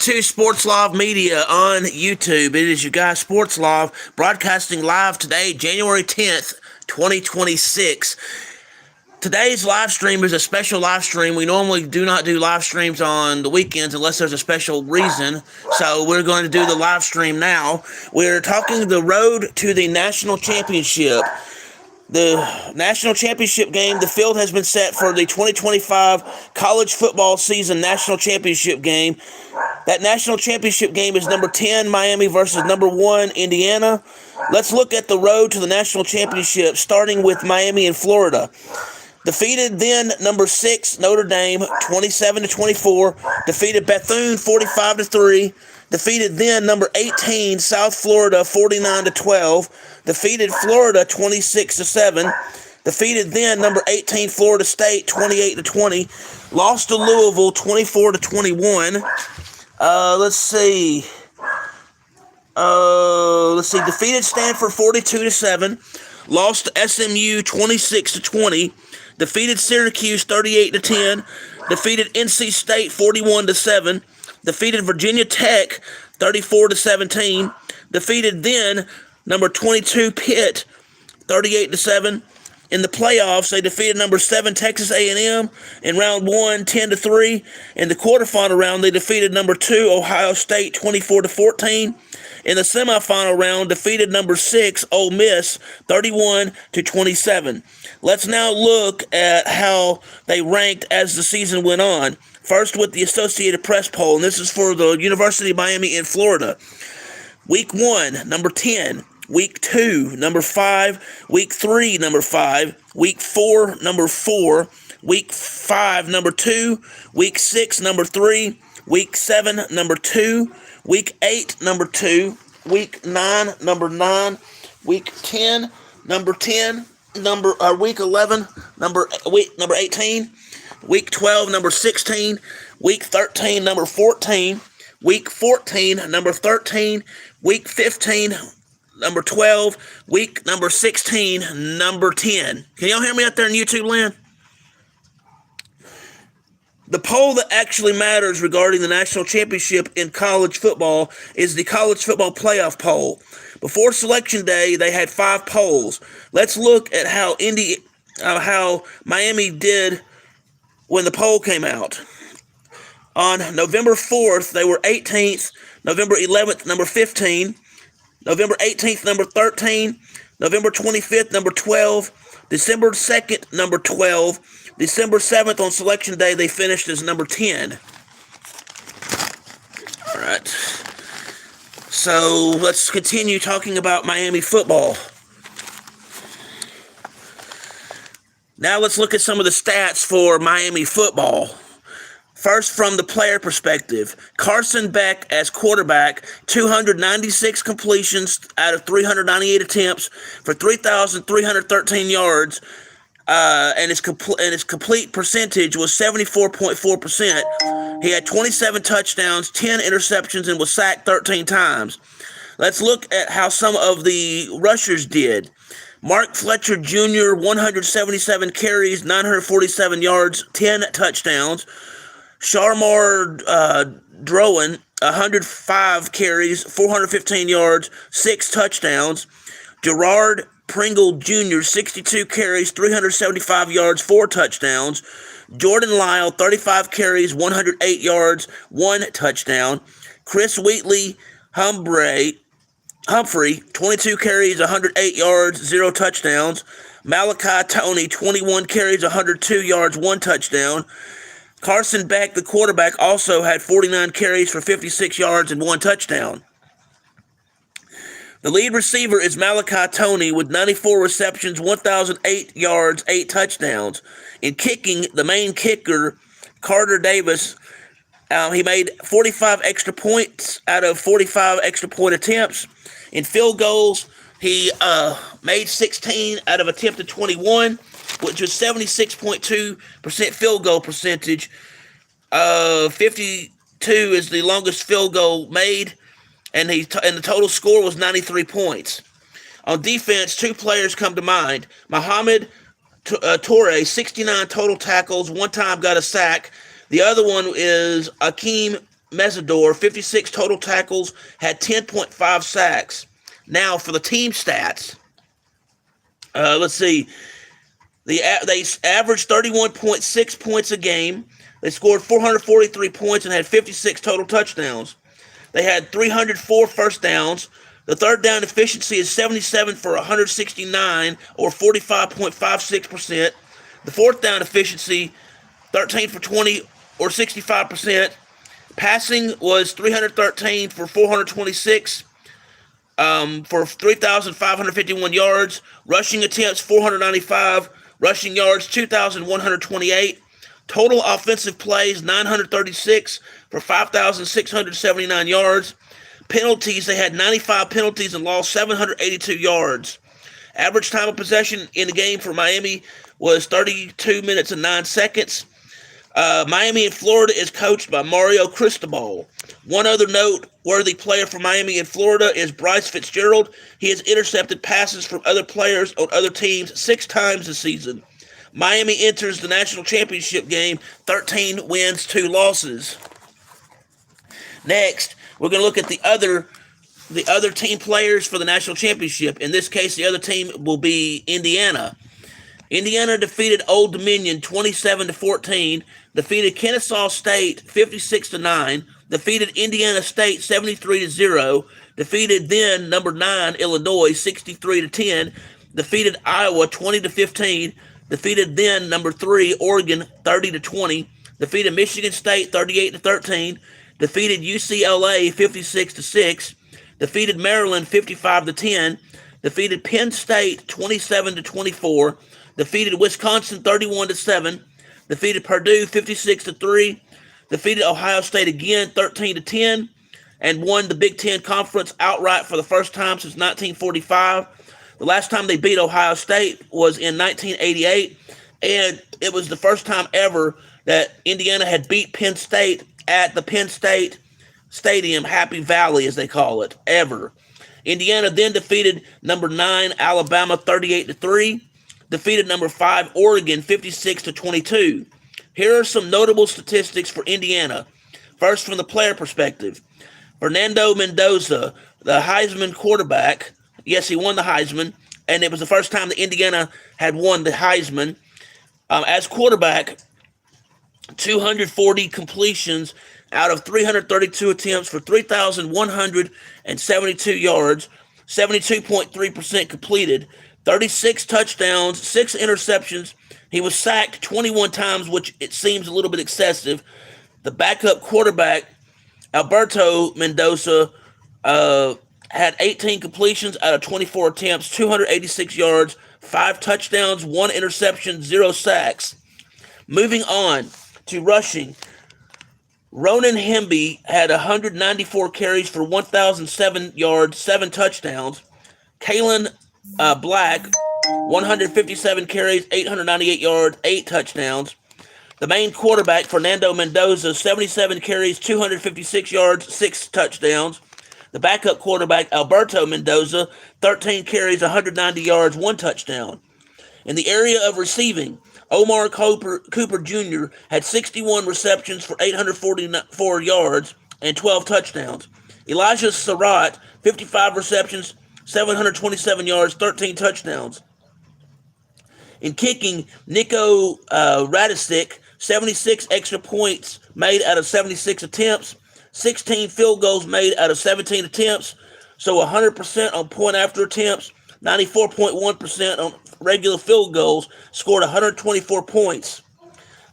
to Sports Live Media on YouTube. It is your guy, Sports Live, broadcasting live today, January 10th, 2026. Today's live stream is a special live stream. We normally do not do live streams on the weekends unless there's a special reason. So we're going to do the live stream now. We're talking the road to the national championship. The national championship game, the field has been set for the 2025 college football season national championship game. That national championship game is number 10, Miami versus number 1, Indiana. Let's look at the road to the national championship, starting with Miami and Florida. Defeated then number 6, Notre Dame, 27-24. Defeated Bethune, 45-3. Defeated then number 18, South Florida, 49-12. Defeated Florida, 26-7. Defeated then number 18, Florida State, 28-20. Lost to Louisville, 24-21. Let's see. Defeated Stanford, 42-7. Lost to SMU, 26-20. Defeated Syracuse, 38-10. Defeated NC State, 41-7. Defeated Virginia Tech, 34-17. Defeated then number 22 Pitt, 38-7. In the playoffs, they defeated number 7 Texas A&M in round 1, 10-3. In the quarterfinal round, they defeated number 2 Ohio State, 24-14. In the semifinal round, defeated number 6 Ole Miss, 31-27. Let's now look at how they ranked as the season went on. First with the Associated Press poll, and this is for the University of Miami in Florida. Week 1, number 10. Week 2, number 5. Week 3, number 5. Week 4, number 4. Week 5, number 2. Week 6, number 3. Week 7, number 2. Week 8, number 2. Week 9, number 9. Week 10, number 10. Week 11, number 18. Week 12, number 16. Week 13, number 14. Week 14, number 13. Week 15, number 12. Week number 16, number 10. Can y'all hear me out there in YouTube land? The poll that actually matters regarding the national championship in college football is the college football playoff poll. Before selection day, they had 5 polls. Let's look at how Miami did when the poll came out. On November 4th, they were 18th. November 11th, number 15. November 18th, number 13. November 25th, number 12. December 2nd, number 12. December 7th, on selection day, they finished as number 10. All right. So let's continue talking about Miami football. Now let's look at some of the stats for Miami football. First, from the player perspective, Carson Beck as quarterback, 296 completions out of 398 attempts for 3,313 yards, and his complete percentage was 74.4%. He had 27 touchdowns, 10 interceptions, and was sacked 13 times. Let's look at how some of the rushers did. Mark Fletcher Jr., 177 carries, 947 yards, 10 touchdowns. Sharmar Drowan, 105 carries, 415 yards, 6 touchdowns. Gerard Pringle Jr., 62 carries, 375 yards, 4 touchdowns. Jordan Lyle, 35 carries, 108 yards, 1 touchdown. Chris Wheatley Humphrey, 22 carries, 108 yards, 0 touchdowns. Malachi Tony, 21 carries, 102 yards, 1 touchdown. Carson Beck, the quarterback, also had 49 carries for 56 yards and 1 touchdown. The lead receiver is Malachi Tony with 94 receptions, 1,008 yards, 8 touchdowns. In kicking, the main kicker, Carter Davis, he made 45 extra points out of 45 extra point attempts. In field goals, he made 16 out of attempted 21, which was 76.2% field goal percentage. 52 is the longest field goal made, and the total score was 93 points. On defense, 2 players come to mind. Mohamed Toure, 69 total tackles, 1 time got a sack. The other one is Akeem Mesidor, 56 total tackles, had 10.5 sacks. Now for the team stats, let's see. They averaged 31.6 points a game. They scored 443 points and had 56 total touchdowns. They had 304 first downs. The third down efficiency is 77 for 169, or 45.56%. The fourth down efficiency, 13 for 20, or 65%. Passing was 313 for 426, for 3,551 yards. Rushing attempts, 495. Rushing yards, 2,128. Total offensive plays, 936 for 5,679 yards. Penalties, they had 95 penalties and lost 782 yards. Average time of possession in the game for Miami was 32 minutes and 9 seconds. Miami in Florida is coached by Mario Cristobal. One other noteworthy player for Miami in Florida is Bryce Fitzgerald. He has intercepted passes from other players on other teams 6 times this season. Miami enters the national championship game 13 wins, 2 losses. Next, we're going to look at the other team players for the national championship. In this case, the other team will be Indiana. Indiana defeated Old Dominion 27-14, defeated Kennesaw State 56-9, defeated Indiana State 73-0, defeated then number 9 Illinois 63-10, defeated Iowa 20-15, defeated then number 3 Oregon 30-20, defeated Michigan State 38-13, defeated UCLA 56-6, defeated Maryland 55-10, defeated Penn State 27-24, defeated Wisconsin 31-7, defeated Purdue 56-3, defeated Ohio State again 13-10, and won the Big Ten Conference outright for the first time since 1945. The last time they beat Ohio State was in 1988, and it was the first time ever that Indiana had beat Penn State at the Penn State Stadium, Happy Valley as they call it, ever. Indiana then defeated number 9 Alabama 38-3, defeated number 5 Oregon 56-22. Here are some notable statistics for Indiana. First, from the player perspective, Fernando Mendoza, the Heisman quarterback. Yes, he won the Heisman, and it was the first time that Indiana had won the Heisman. As quarterback, 240 completions out of 332 attempts for 3,172 yards, 72.3% completed, 36 touchdowns, 6 interceptions. He was sacked 21 times, which it seems a little bit excessive. The backup quarterback, Alberto Mendoza, had 18 completions out of 24 attempts, 286 yards, 5 touchdowns, 1 interception, 0 sacks. Moving on to rushing, Ronan Hemby had 194 carries for 1,007 yards, 7 touchdowns. Kalen Black, 157 carries, 898 yards, 8 touchdowns. The main quarterback, Fernando Mendoza, 77 carries, 256 yards, 6 touchdowns. The backup quarterback, Alberto Mendoza, 13 carries, 190 yards, 1 touchdown. In the area of receiving, Omar Cooper Jr. had 61 receptions for 844 yards and 12 touchdowns. Elijah Surratt, 55 receptions, 727 yards, 13 touchdowns. In kicking, Nico Radicic, 76 extra points made out of 76 attempts, 16 field goals made out of 17 attempts, so 100% on point after attempts, 94.1% on regular field goals, scored 124 points.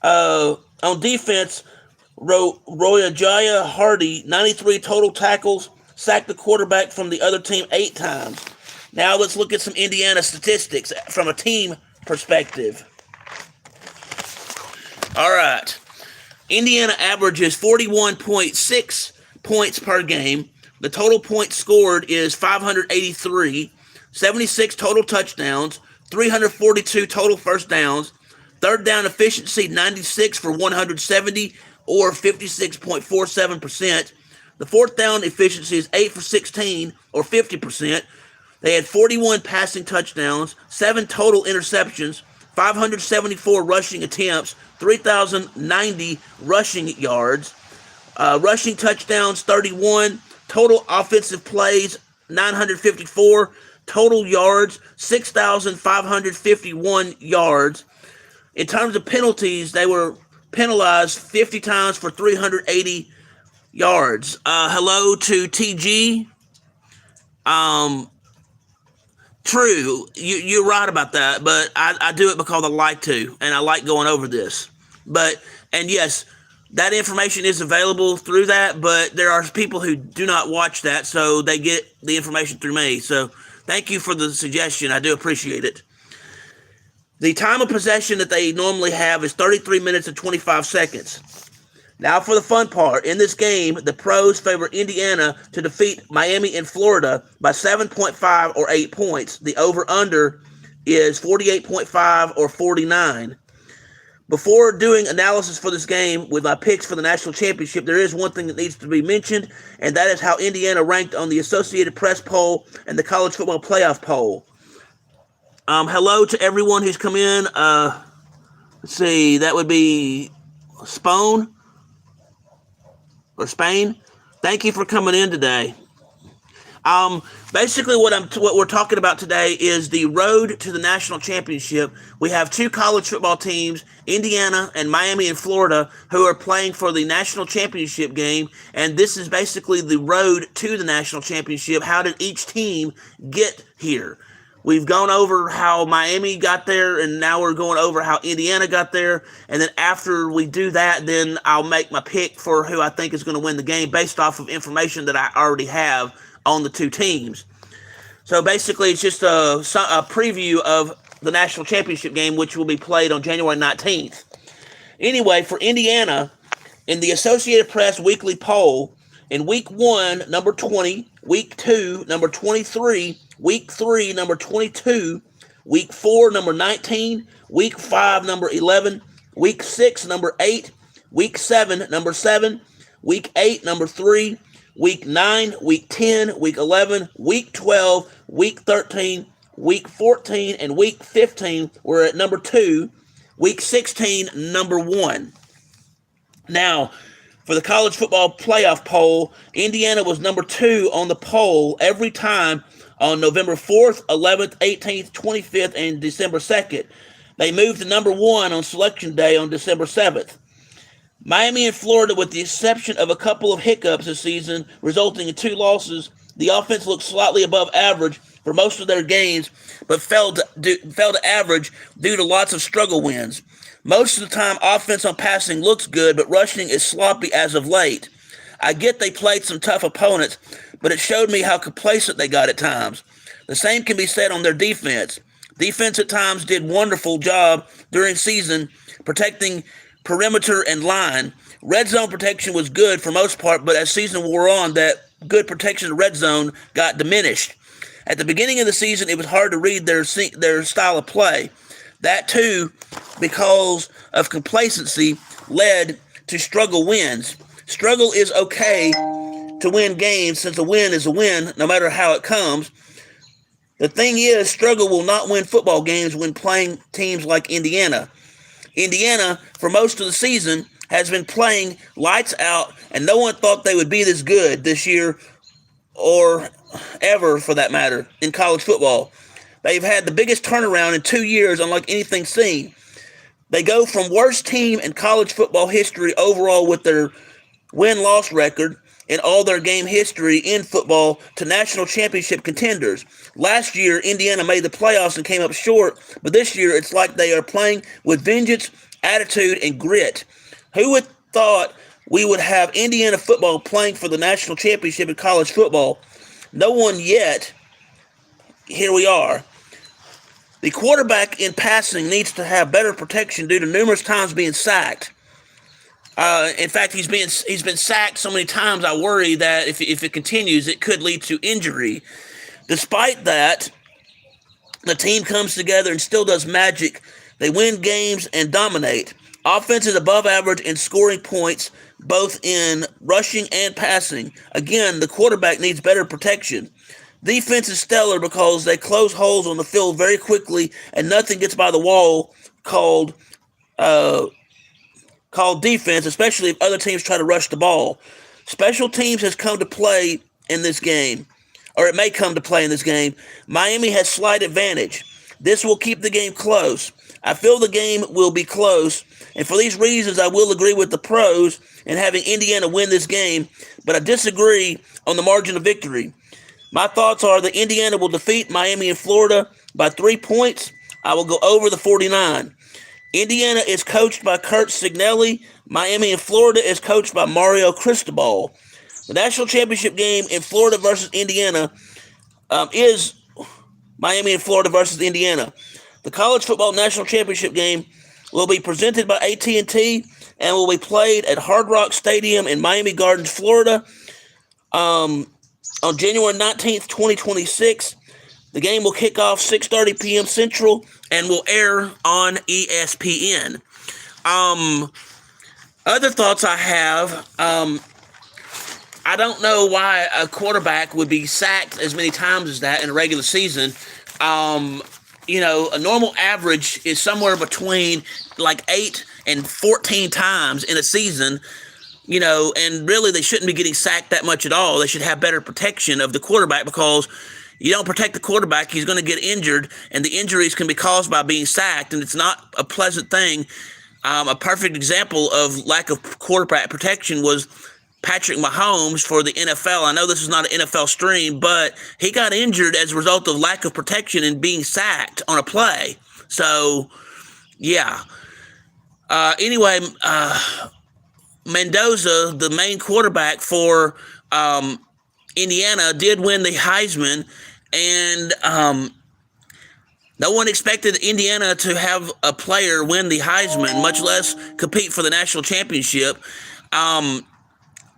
On defense, Royajaya Hardy, 93 total tackles, sacked the quarterback from the other team 8 times. Now let's look at some Indiana statistics from a team perspective. All right. Indiana averages 41.6 points per game. The total points scored is 583, 76 total touchdowns, 342 total first downs, third down efficiency 96 for 170, or 56.47%. The fourth down efficiency is 8 for 16, or 50%. They had 41 passing touchdowns, 7 total interceptions, 574 rushing attempts, 3,090 rushing yards. Rushing touchdowns, 31. Total offensive plays, 954. Total yards, 6,551 yards. In terms of penalties, they were penalized 50 times for 380 yards. Hello to TG. True, you're right about that, but I do it because I like to, and I like going over this. And yes, that information is available through that, but there are people who do not watch that, so they get the information through me. So thank you for the suggestion. I do appreciate it. The time of possession that they normally have is 33 minutes and 25 seconds. Now for the fun part. In this game, the pros favor Indiana to defeat Miami and Florida by 7.5 or 8 points. The over-under is 48.5 or 49. Before doing analysis for this game with my picks for the national championship, there is one thing that needs to be mentioned, and that is how Indiana ranked on the Associated Press poll and the College Football Playoff poll. Hello to everyone who's come in. Let's see, that would be Spone or Spain. Thank you for coming in today. Basically what we're talking about today is the road to the national championship. We have two college football teams, Indiana and Miami and Florida, who are playing for the national championship game, and this is basically the road to the national championship. How did each team get here? We've gone over how Miami got there, and now we're going over how Indiana got there. And then after we do that, then I'll make my pick for who I think is going to win the game based off of information that I already have on the two teams. So basically, it's just a preview of the national championship game, which will be played on January 19th. Anyway, for Indiana, in the Associated Press weekly poll, in Week 1, number 20, Week 2, number 23, Week 3, number 22, Week 4, number 19, Week 5, number 11, Week 6, number 8, Week 7, number 7, Week 8, number 3, Week 9, Week 10, Week 11, Week 12, Week 13, Week 14, and Week 15 were at number 2, Week 16, number 1. Now, for the college football playoff poll, Indiana was number 2 on the poll every time on November 4th, 11th, 18th, 25th, and December 2nd. They moved to number 1 on Selection Day on December 7th. Miami and Florida, with the exception of a couple of hiccups this season, resulting in 2 losses, the offense looked slightly above average for most of their games, but fell to average due to lots of struggle wins. Most of the time, offense on passing looks good, but rushing is sloppy as of late. I get they played some tough opponents, but it showed me how complacent they got at times. The same can be said on their defense. Defense at times did a wonderful job during season protecting perimeter and line. Red zone protection was good for most part, but as season wore on, that good protection in red zone got diminished. At the beginning of the season, it was hard to read their style of play. That too, because of complacency, led to struggle wins. Struggle is okay to win games, since a win is a win, no matter how it comes. The thing is, struggle will not win football games when playing teams like Indiana. Indiana, for most of the season, has been playing lights out, and no one thought they would be this good this year, or ever for that matter, in college football. They've had the biggest turnaround in 2 years, unlike anything seen. They go from worst team in college football history overall with their win-loss record in all their game history in football to national championship contenders. Last year, Indiana made the playoffs and came up short, but this year it's like they are playing with vengeance, attitude, and grit. Who would thought we would have Indiana football playing for the national championship in college football? No one yet. Here we are. The quarterback in passing needs to have better protection due to numerous times being sacked. In fact, he's been sacked so many times, I worry that if it continues, it could lead to injury. Despite that, the team comes together and still does magic. They win games and dominate. Offense is above average in scoring points, both in rushing and passing. Again, the quarterback needs better protection. Defense is stellar because they close holes on the field very quickly and nothing gets by the wall, called called defense, especially if other teams try to rush the ball. Special teams has come to play in this game, or it may come to play in this game. Miami has slight advantage. This will keep the game close. I feel the game will be close, and for these reasons, I will agree with the pros in having Indiana win this game, but I disagree on the margin of victory. My thoughts are that Indiana will defeat Miami and Florida by 3 points. I will go over the 49. Indiana is coached by Curt Signelli. Miami and Florida is coached by Mario Cristobal. The national championship game in Florida versus Indiana is Miami and Florida versus Indiana. The college football national championship game will be presented by AT&T and will be played at Hard Rock Stadium in Miami Gardens, Florida, on January 19th, 2026. The game will kick off 6:30 p.m. Central and will air on ESPN. Other thoughts I have, I don't know why a quarterback would be sacked as many times as that in a regular season. A normal average is somewhere between like 8 and 14 times in a season, and really they shouldn't be getting sacked that much at all. They should have better protection of the quarterback, because you don't protect the quarterback, he's going to get injured, and the injuries can be caused by being sacked, and it's not a pleasant thing. A perfect example of lack of quarterback protection was Patrick Mahomes for the NFL. I know this is not an NFL stream, but he got injured as a result of lack of protection and being sacked on a play. So, yeah. Anyway, Mendoza, the main quarterback for Indiana, did win the Heisman, and no one expected Indiana to have a player win the Heisman, much less compete for the national championship.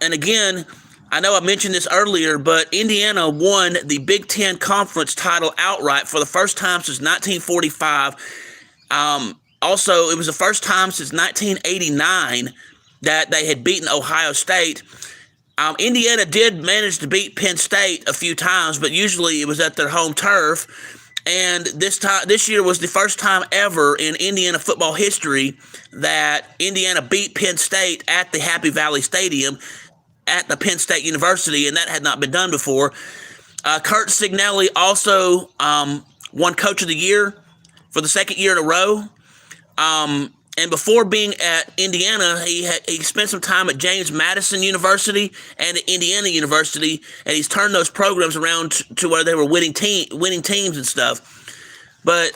And again, I know I mentioned this earlier, but Indiana won the Big Ten Conference title outright for the first time since 1945. Also, it was the first time since 1989 that they had beaten Ohio State. Indiana did manage to beat Penn State a few times, but usually it was at their home turf. And this year was the first time ever in Indiana football history that Indiana beat Penn State at the Happy Valley Stadium at the Penn State University, and that had not been done before. Curt Signelli also won Coach of the Year for the second year in a row. And before being at Indiana, he spent some time at James Madison University and at Indiana University, and he's turned those programs around to where they were winning teams and stuff. But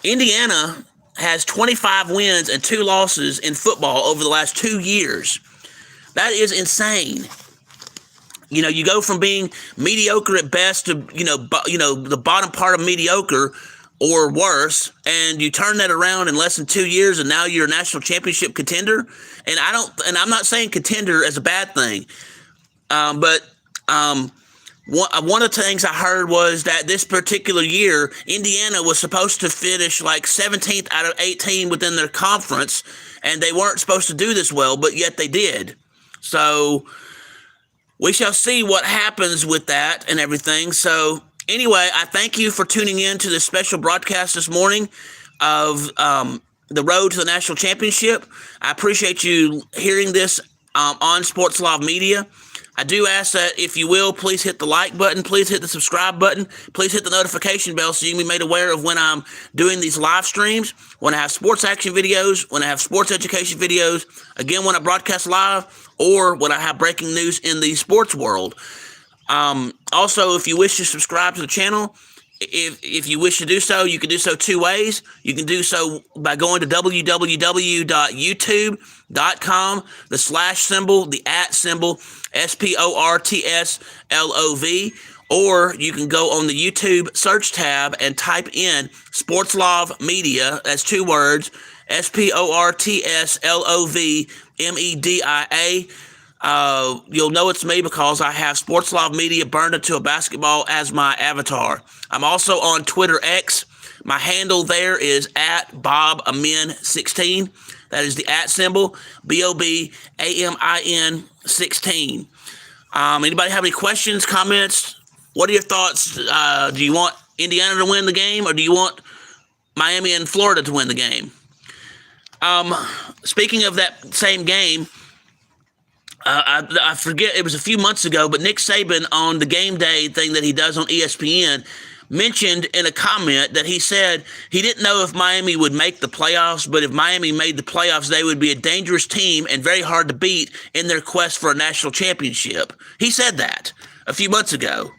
Indiana has 25 wins and 2 losses in football over the last 2 years. That is insane. You go from being mediocre at best to the bottom part of mediocre or worse, and you turn that around in less than 2 years, and now you're a national championship contender. And I'm not saying contender as a bad thing, but one of the things I heard was that this particular year, Indiana was supposed to finish like 17th out of 18 within their conference, and they weren't supposed to do this well, but yet they did. So we shall see what happens with that and everything. So anyway, I thank you for tuning in to this special broadcast this morning of the road to the national championship. I appreciate you hearing this on Sports Live Media. I do ask that if you will, please hit the like button, please hit the subscribe button, please hit the notification bell so you can be made aware of when I'm doing these live streams, when I have sports action videos, when I have sports education videos, again, when I broadcast live, or when I have breaking news in the sports world. Also, if you wish to subscribe to the channel, if you wish to do so, you can do so 2 ways. You can do so by going to www.youtube.com, the slash symbol, the at symbol, SPORTSLOV, or you can go on the YouTube search tab and type in Sports Live Media, that's 2 words, SPORTSLOVMEDIA. You'll know it's me because I have Sports Live Media burned into a basketball as my avatar. I'm also on Twitter X. My handle there is at BobAmin16. That is the at symbol, BOBAMIN 16. Anybody have any questions, comments? What are your thoughts? Do you want Indiana to win the game, or do you want Miami and Florida to win the game? Speaking of that same game, I forget, it was a few months ago, but Nick Saban on the game day thing that he does on ESPN mentioned in a comment that he said he didn't know if Miami would make the playoffs, but if Miami made the playoffs, they would be a dangerous team and very hard to beat in their quest for a national championship. He said that a few months ago.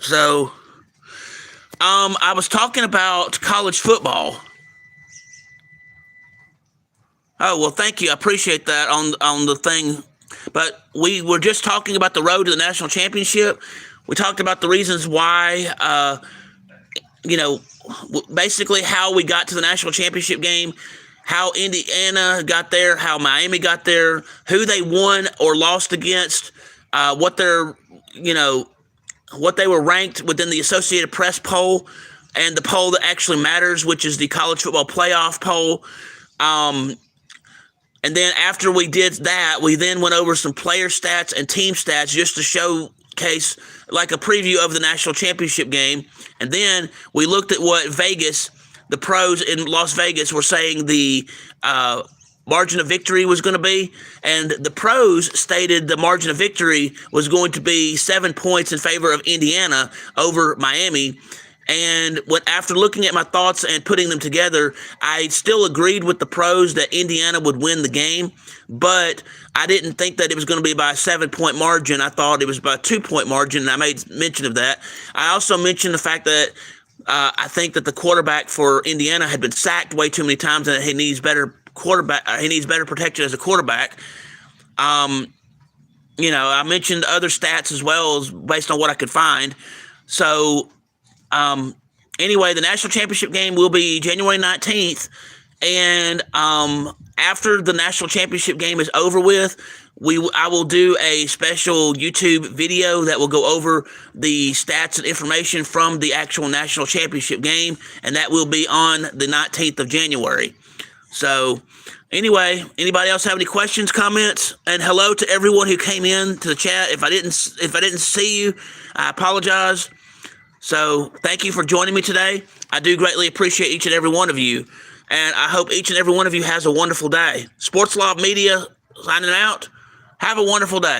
So, I was talking about college football. Oh, well, thank you. I appreciate that on the thing. But we were just talking about the road to the national championship. We talked about the reasons why, basically how we got to the national championship game, how Indiana got there, how Miami got there, who they won or lost against, what they were ranked within the Associated Press poll, and the poll that actually matters, which is the college football playoff poll. And then after we did that, we then went over some player stats and team stats just to showcase like a preview of the national championship game. And then we looked at what Vegas, the pros in Las Vegas, were saying the margin of victory was going to be. And the pros stated the margin of victory was going to be 7 points in favor of Indiana over Miami. And after looking at my thoughts and putting them together, I still agreed with the pros that Indiana would win the game, but I didn't think that it was going to be by a 7-point margin. I thought it was by a 2-point margin, and I made mention of that. I also mentioned the fact that I think that the quarterback for Indiana had been sacked way too many times, and that he needs better protection as a quarterback. I mentioned other stats as well as based on what I could find. So. Anyway, the national championship game will be January 19th. And after the national championship game is over with, I will do a special YouTube video that will go over the stats and information from the actual national championship game. And that will be on the 19th of January. So anyway, anybody else have any questions, comments? And hello to everyone who came in to the chat. If I didn't see you, I apologize. So thank you for joining me today. I do greatly appreciate each and every one of you. And I hope each and every one of you has a wonderful day. Sports Law Media signing out. Have a wonderful day.